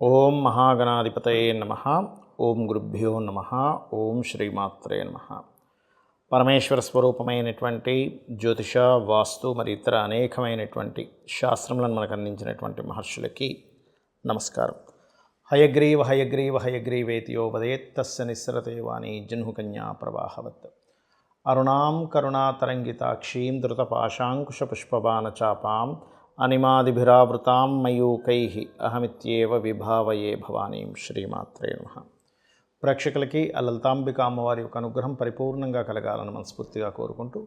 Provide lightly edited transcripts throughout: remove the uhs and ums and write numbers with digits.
ఓం మహాగణాధిపతయే నమః. ఓం గురుభ్యో నమః. ఓం శ్రీమాత్రే నమః. పరమేశ్వర స్వరూపమైనటువంటి జ్యోతిష, వాస్తు మరి ఇతర అనేకమైనటువంటి శాస్త్రములను మనకు అందించినటువంటి మహర్షులకి నమస్కారం. హయగ్రీవ హయగ్రీవ హయగ్రీవేతియో వదేత్ తస్య నిస్సరతే వాణి జహ్నుకన్యా ప్రవాహవత్. అరుణాం కరుణాతరంగితాక్షీం ధృతపాశాంకుశపుష్పబాణచాపాం అనిమాదిభిరావృతాం మయూకైః అహమిత్యేవ విభావయే భవానీం. శ్రీమాత్రే నమః. ప్రేక్షకులకి ఆ లలితాంబిక అమ్మవారి యొక్క అనుగ్రహం పరిపూర్ణంగా కలగాలని మనస్ఫూర్తిగా కోరుకుంటూ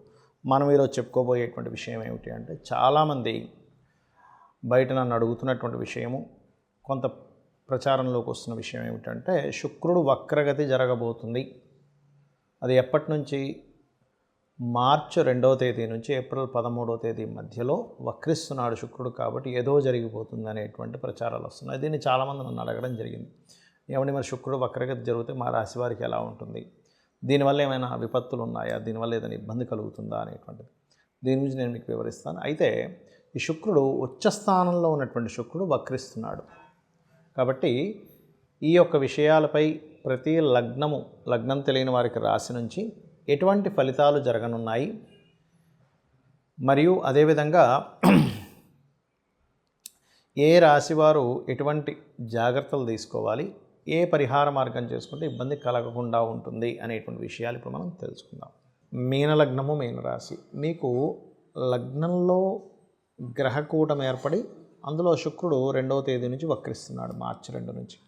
మనం ఈరోజు చెప్పుకోబోయేటువంటి విషయం ఏమిటి అంటే, చాలామంది బయట నన్ను అడుగుతున్నటువంటి విషయము, కొంత ప్రచారంలోకి వస్తున్న విషయం ఏమిటంటే, శుక్రుడు వక్రగతి జరగబోతుంది. అది ఎప్పటి నుంచి? మార్చి 2వ తేదీ నుంచి ఏప్రిల్ 13వ తేదీ మధ్యలో వక్రిస్తున్నాడు శుక్రుడు, కాబట్టి ఏదో జరిగిపోతుంది అనేటువంటి ప్రచారాలు వస్తున్నాయి. దీన్ని చాలామంది నన్ను అడగడం జరిగింది. ఏమండి, మరి శుక్రుడు వక్రగతి జరిగితే మా రాశి వారికి ఎలా ఉంటుంది? దీనివల్ల ఏమైనా విపత్తులు ఉన్నాయా? దీనివల్ల ఏదైనా ఇబ్బంది కలుగుతుందా అనేటువంటిది దీని గురించి నేను మీకు వివరిస్తాను. అయితే ఈ శుక్రుడు ఉచ్చ స్థానంలో ఉన్నటువంటి శుక్రుడు వక్రిస్తున్నాడు కాబట్టి ఈ యొక్క విషయాలపై ప్రతి లగ్నం తెలియని వారికి రాశి నుంచి ఎటువంటి ఫలితాలు జరగనున్నాయి, మరియు అదేవిధంగా ఏ రాశివారు ఎటువంటి జాగ్రత్తలు తీసుకోవాలి, ఏ పరిహార మార్గం చేసుకుంటే ఇబ్బంది కలగకుండా ఉంటుంది అనేటువంటి విషయాలు ఇప్పుడు మనం తెలుసుకుందాం. మీనలగ్నము, మీనరాశి. మీకు లగ్నంలో గ్రహకూటం ఏర్పడి అందులో శుక్రుడు 2వ తేదీ నుంచి వక్రిస్తున్నాడు, మార్చి 2 నుంచి.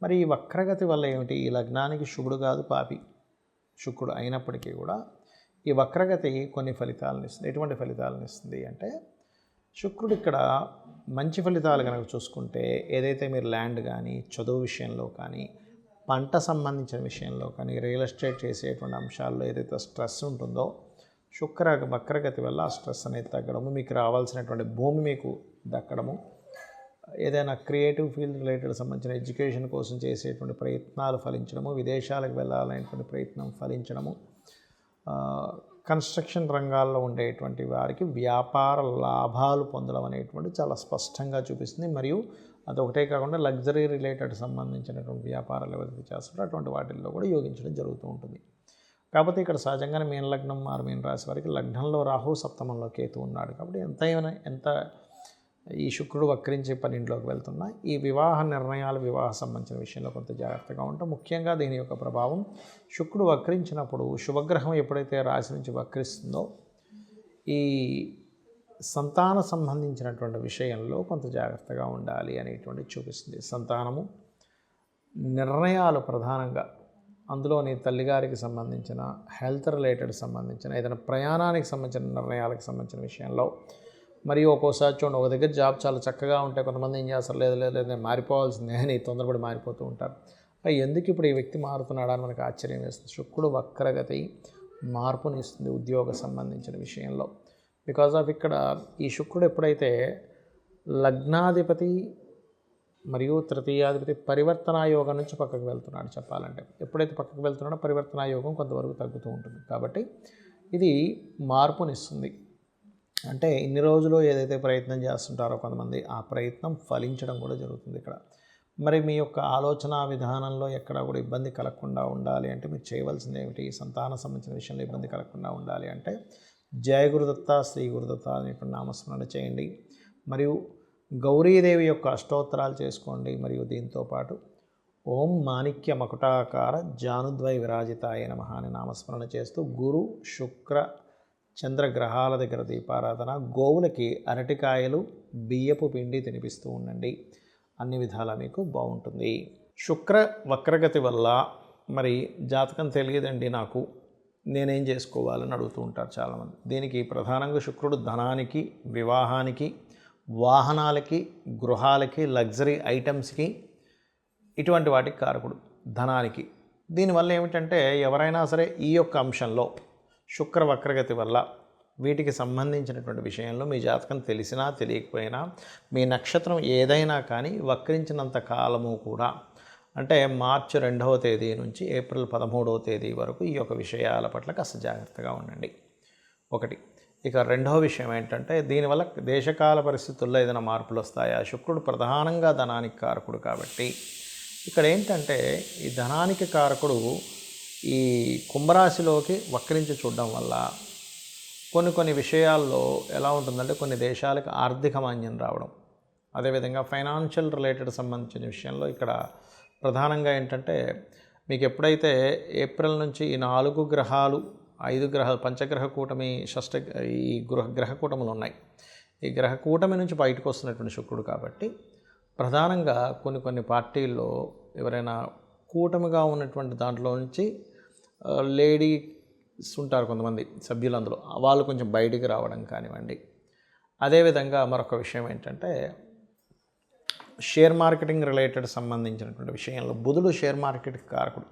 మరి ఈ వక్రగతి వల్ల ఏమిటి? ఈ లగ్నానికి శుభుడు కాదు, పాపి శుక్రుడు అయినప్పటికీ కూడా ఈ వక్రగతి కొన్ని ఫలితాలను ఇస్తుంది. ఎటువంటి ఫలితాలను ఇస్తుంది అంటే, శుక్రుడు ఇక్కడ మంచి ఫలితాలు కనుక చూసుకుంటే, ఏదైతే మీరు ల్యాండ్ కానీ, చదువు విషయంలో కానీ, పంట సంబంధించిన విషయంలో కానీ, రియల్ ఎస్టేట్ చేసేటువంటి అంశాల్లో ఏదైతే స్ట్రెస్ ఉంటుందో, వక్రగతి వల్ల ఆ స్ట్రెస్ అనేది తగ్గడము, మీకు రావాల్సినటువంటి భూమి మీకు దక్కడము, ఏదైనా క్రియేటివ్ ఫీల్డ్ రిలేటెడ్ సంబంధించిన ఎడ్యుకేషన్ కోసం చేసేటువంటి ప్రయత్నాలు ఫలించడము, విదేశాలకు వెళ్ళాలనేటువంటి ప్రయత్నం ఫలించడము, కన్స్ట్రక్షన్ రంగాల్లో ఉండేటువంటి వారికి వ్యాపార లాభాలు పొందడం అనేటువంటి చాలా స్పష్టంగా చూపిస్తుంది. మరియు అదొకటే కాకుండా లగ్జరీ రిలేటెడ్ సంబంధించినటువంటి వ్యాపారాలు ఎవరైతే చేస్తారో అటువంటి వాటిల్లో కూడా యోగించడం జరుగుతూ ఉంటుంది. కాకపోతే ఇక్కడ సహజంగానే మీన లగ్నం మారు మీన రాశి వారికి లగ్నంలో రాహు, సప్తమంలో కేతు ఉన్నాడు. కాబట్టి ఎంత ఈ శుక్రుడు వక్రించి 12లోకి వెళ్తున్నా ఈ వివాహ నిర్ణయాలు, వివాహ సంబంధించిన విషయంలో కొంత జాగ్రత్తగా ఉంటాం. ముఖ్యంగా దీని యొక్క ప్రభావం, శుక్రుడు వక్రించినప్పుడు శుభగ్రహం ఎప్పుడైతే రాశి నుంచి వక్రిస్తుందో ఈ సంతాన సంబంధించినటువంటి విషయంలో కొంత జాగ్రత్తగా ఉండాలి అనేటువంటి చూపిస్తుంది. సంతానము నిర్ణయాలు ప్రధానంగా, అందులోని తల్లిగారికి సంబంధించిన హెల్త్ రిలేటెడ్ సంబంధించిన ఏదైనా ప్రయాణానికి సంబంధించిన నిర్ణయాలకు సంబంధించిన విషయంలో, మరియు ఒక్కోసారి చూడండి, ఒక దగ్గర జాబ్ చాలా చక్కగా ఉంటే కొంతమంది ఏం చేస్తారు, లేదు నేను మారిపోవాల్సిందే అని తొందరపడి మారిపోతూ ఉంటారు. ఎందుకు ఇప్పుడు ఈ వ్యక్తి మారుతున్నాడా అని మనకు ఆశ్చర్యం వేస్తుంది. శుక్రుడు వక్రగతి మార్పుని ఇస్తుంది ఉద్యోగ సంబంధించిన విషయంలో. బికాజ్ ఆఫ్ ఇక్కడ ఈ శుక్రుడు ఎప్పుడైతే లగ్నాధిపతి మరియు తృతీయాధిపతి పరివర్తనాయోగం నుంచి పక్కకు వెళ్తున్నాడు, చెప్పాలంటే ఎప్పుడైతే పక్కకు వెళ్తున్నాడో పరివర్తనాయోగం కొంతవరకు తగ్గుతూ ఉంటుంది. కాబట్టి ఇది మార్పునిస్తుంది. అంటే ఇన్ని రోజులు ఏదైతే ప్రయత్నం చేస్తుంటారో కొంతమంది, ఆ ప్రయత్నం ఫలించడం కూడా జరుగుతుంది ఇక్కడ. మరి మీ యొక్క ఆలోచన విధానంలో ఎక్కడ కూడా ఇబ్బంది కలగకుండా ఉండాలి అంటే మీరు చేయవలసింది ఏమిటి? సంతాన సంబంధించిన విషయంలో ఇబ్బంది కలగకుండా ఉండాలి అంటే జయ గురుదత్త, శ్రీ గురుదత్త అనేటువంటి నామస్మరణ చేయండి. మరియు గౌరీదేవి యొక్క అష్టోత్తరాలు చేసుకోండి. మరియు దీంతోపాటు ఓం మాణిక్య మకుటాకార జానుద్వై విరాజితాయ నమః అని నామస్మరణ చేస్తూ గురు, శుక్ర, చంద్రగ్రహాల దగ్గర దీపారాధన, గోవులకి అరటికాయలు, బియ్యపు పిండి తినిపిస్తూ ఉండండి. అన్ని విధాలా మీకు బాగుంటుంది. శుక్ర వక్రగతి వల్ల మరి జాతకం తెలియదండి నాకు, నేనేం చేసుకోవాలని అడుగుతూ ఉంటారు చాలామంది. దీనికి ప్రధానంగా శుక్రుడు ధనానికి, వివాహానికి, వాహనాలకి, గృహాలకి, లగ్జరీ ఐటమ్స్కి, ఇటువంటి వాటికి కారకుడు ధనానికి. దీనివల్ల ఏమిటంటే, ఎవరైనా సరే ఈ యొక్క అంశంలో శుక్ర వక్రగతి వల్ల వీటికి సంబంధించినటువంటి విషయంలో మీ జాతకం తెలిసినా తెలియకపోయినా, మీ నక్షత్రం ఏదైనా కానీ వక్రించినంత కాలము కూడా, అంటే మార్చి 2వ తేదీ నుంచి ఏప్రిల్ 13వ తేదీ వరకు ఈ యొక్క విషయాల పట్ల కాస్త జాగ్రత్తగా ఉండండి. ఒకటి. ఇక రెండవ విషయం ఏంటంటే దీనివల్ల దేశకాల పరిస్థితుల్లో ఏదైనా మార్పులు వస్తాయా? శుక్రుడు ప్రధానంగా ధనానికి కారకుడు కాబట్టి ఇక్కడ ఏంటంటే ఈ ధనానికి కారకుడు ఈ కుంభరాశిలోకి వక్రించి చూడడం వల్ల కొన్ని విషయాల్లో ఎలా ఉంటుందంటే కొన్ని దేశాలకు ఆర్థిక మాంద్యం రావడం, అదేవిధంగా ఫైనాన్షియల్ రిలేటెడ్ సంబంధించిన విషయంలో ఇక్కడ ప్రధానంగా ఏంటంటే మీకు ఎప్పుడైతే ఏప్రిల్ నుంచి ఈ 4 గ్రహాలు 5 గ్రహాలు పంచగ్రహ కూటమి ఈ గ్రహ కూటములు ఉన్నాయి. ఈ గ్రహ కూటమి నుంచి బయటకు వస్తున్నటువంటి శుక్రుడు కాబట్టి ప్రధానంగా కొన్ని పార్టీల్లో ఎవరైనా కూటమిగా ఉన్నటువంటి దాంట్లో నుంచి లేడీస్ ఉంటారు కొంతమంది సభ్యులు, అందులో వాళ్ళు కొంచెం బయటికి రావడం కానివ్వండి. అదేవిధంగా మరొక విషయం ఏంటంటే షేర్ మార్కెటింగ్ రిలేటెడ్ సంబంధించినటువంటి విషయంలో బుధుడు షేర్ మార్కెట్కి కారకుడు.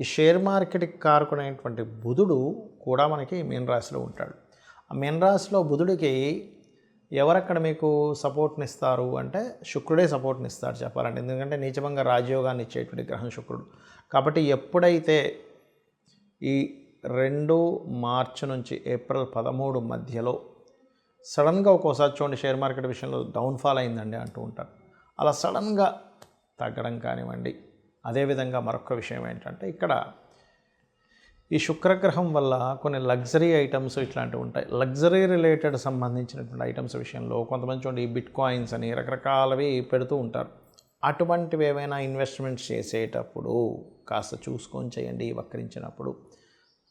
ఈ షేర్ మార్కెట్కి కారకుడైనటువంటి బుధుడు కూడా మనకి మీన రాశిలో ఉంటాడు. ఆ మీన రాశిలో బుధుడికి ఎవరక్కడ మీకు సపోర్ట్ని ఇస్తారు అంటే శుక్రుడే సపోర్ట్ని ఇస్తాడు చెప్పాలంటే, ఎందుకంటే నీచభంగ రాజయోగాన్ని ఇచ్చేటువంటి గ్రహం శుక్రుడు. కాబట్టి ఎప్పుడైతే ఈ 2 మార్చి నుంచి ఏప్రిల్ 13 మధ్యలో సడన్గా ఒక్కోసారి చూడండి షేర్ మార్కెట్ విషయంలో డౌన్ఫాల్ అయిందండి అంటూ ఉంటారు, అలా సడన్గా తగ్గడం కానివ్వండి. అదేవిధంగా మరొక విషయం ఏంటంటే ఇక్కడ ఈ శుక్రగ్రహం వల్ల కొన్ని లగ్జరీ ఐటమ్స్ ఇట్లాంటివి ఉంటాయి. లగ్జరీ రిలేటెడ్ సంబంధించినటువంటి ఐటమ్స్ విషయంలో కొంతమంది చూడండి ఈ బిట్ కాయిన్స్ అని రకరకాలవి పెడుతూ ఉంటారు. అటువంటివి ఏమైనా ఇన్వెస్ట్మెంట్స్ చేసేటప్పుడు కాస్త చూసుకొని చేయండి. వక్రించినప్పుడు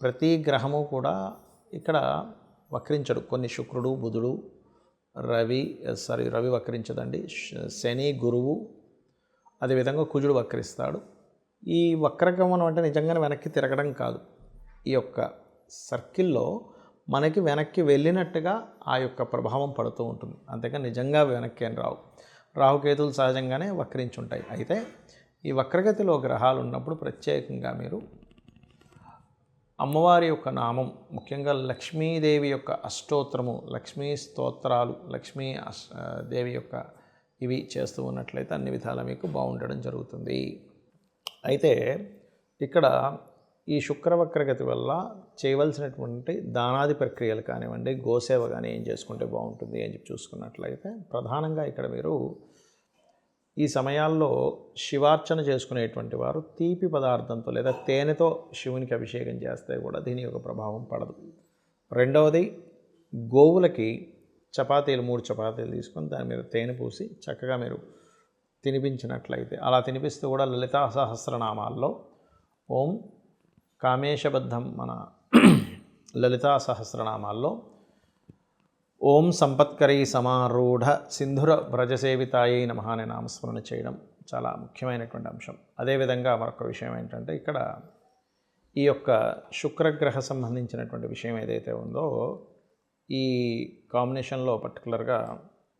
ప్రతి గ్రహము కూడా ఇక్కడ వక్రించడు. కొన్ని శుక్రుడు, బుధుడు, రవి వక్రించదండి, శని, గురువు, అదేవిధంగా కుజుడు వక్రిస్తాడు. ఈ వక్రగమనం అంటే నిజంగానే వెనక్కి తిరగడం కాదు, ఈ యొక్క సర్కిల్లో మనకి వెనక్కి వెళ్ళినట్టుగా ఆ యొక్క ప్రభావం పడుతూ ఉంటుంది, అంతేగా నిజంగా వెనక్కి అని రావు. రాహుకేతులు సహజంగానే వక్రించుంటాయి. అయితే ఈ వక్రగతిలో గ్రహాలు ఉన్నప్పుడు ప్రత్యేకంగా మీరు అమ్మవారి యొక్క నామం, ముఖ్యంగా లక్ష్మీదేవి యొక్క అష్టోత్తరము, లక్ష్మీ స్తోత్రాలు, దేవి యొక్క ఇవి చేస్తూ ఉన్నట్లయితే అన్ని విధాలా మీకు బాగుండడం జరుగుతుంది. అయితే ఇక్కడ ఈ శుక్రవక్రగతి వల్ల చేయవలసినటువంటి దానాది ప్రక్రియలు కానివ్వండి, గోసేవ కానీ ఏం చేసుకుంటే బాగుంటుంది అని చెప్పి చూసుకున్నట్లయితే ప్రధానంగా ఇక్కడ మీరు ఈ సమయాల్లో శివార్చన చేసుకునేటువంటి వారు తీపి పదార్థంతో లేదా తేనెతో శివునికి అభిషేకం చేస్తే కూడా దీని యొక్క ప్రభావం పడదు. రెండవది, గోవులకి చపాతీలు 3 చపాతీలు తీసుకొని దాని మీద తేనె పూసి చక్కగా మీరు తినిపించినట్లయితే, అలా తినిపిస్తూ కూడా లలితా సహస్రనామాల్లో ఓం కామేశబద్ధం మన లలితా సహస్రనామాల్లో ఓం సంపత్కరీ సమారూఢ సింధుర వ్రజసేవితాయై నమః అనే నామస్మరణ చేయడం చాలా ముఖ్యమైనటువంటి అంశం. అదేవిధంగా మరొక విషయం ఏంటంటే ఇక్కడ ఈ యొక్క శుక్రగ్రహ సంబంధించినటువంటి విషయం ఏదైతే ఉందో ఈ కాంబినేషన్లో పర్టికులర్గా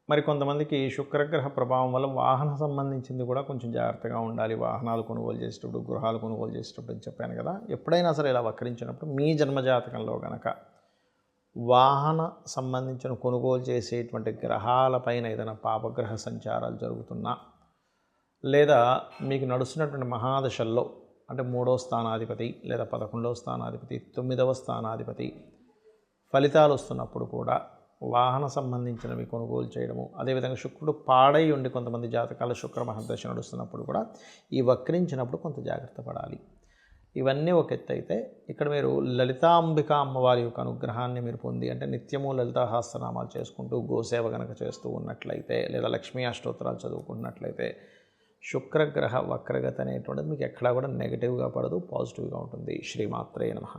మరి కొంతమందికి శుక్రగ్రహ ప్రభావం వల్ల వాహన సంబంధించింది కూడా కొంచెం జాగ్రత్తగా ఉండాలి. వాహనాలు కొనుగోలు చేసేటప్పుడు, గృహాలు కొనుగోలు చేసేటప్పుడు అని చెప్పాను కదా. ఎప్పుడైనా సరే ఇలా వక్రించినప్పుడు మీ జన్మజాతకంలో కనుక వాహన సంబంధించిన కొనుగోలు చేసేటువంటి గ్రహాలపైన ఏదైనా పాపగ్రహ సంచారాలు జరుగుతున్నా, లేదా మీకు నడుస్తున్నటువంటి మహాదశల్లో అంటే 3వ స్థానాధిపతి లేదా 11వ స్థానాధిపతి, 9వ స్థానాధిపతి ఫలితాలు వస్తున్నప్పుడు కూడా వాహన సంబంధించినవి కొనుగోలు చేయడము, అదేవిధంగా శుక్రుడు పాడై ఉండి కొంతమంది జాతకాల శుక్ర మహర్దశ నడుస్తున్నప్పుడు కూడా ఈ వక్రించినప్పుడు కొంత జాగ్రత్త పడాలి. ఇవన్నీ ఒక ఎత్తు అయితే ఇక్కడ మీరు లలితాంబిక అమ్మవారి యొక్క అనుగ్రహాన్ని మీరు పొంది అంటే నిత్యము లలితా సహస్రనామాలు చేసుకుంటూ గోసేవ గనక చేస్తూ ఉన్నట్లయితే లేదా లక్ష్మీ అష్టోత్తరాలు చదువుకున్నట్లయితే శుక్రగ్రహ వక్రగతి అనేటువంటిది మీకు ఎక్కడా కూడా నెగిటివ్గా పడదు, పాజిటివ్గా ఉంటుంది. శ్రీమాత్రే నమః.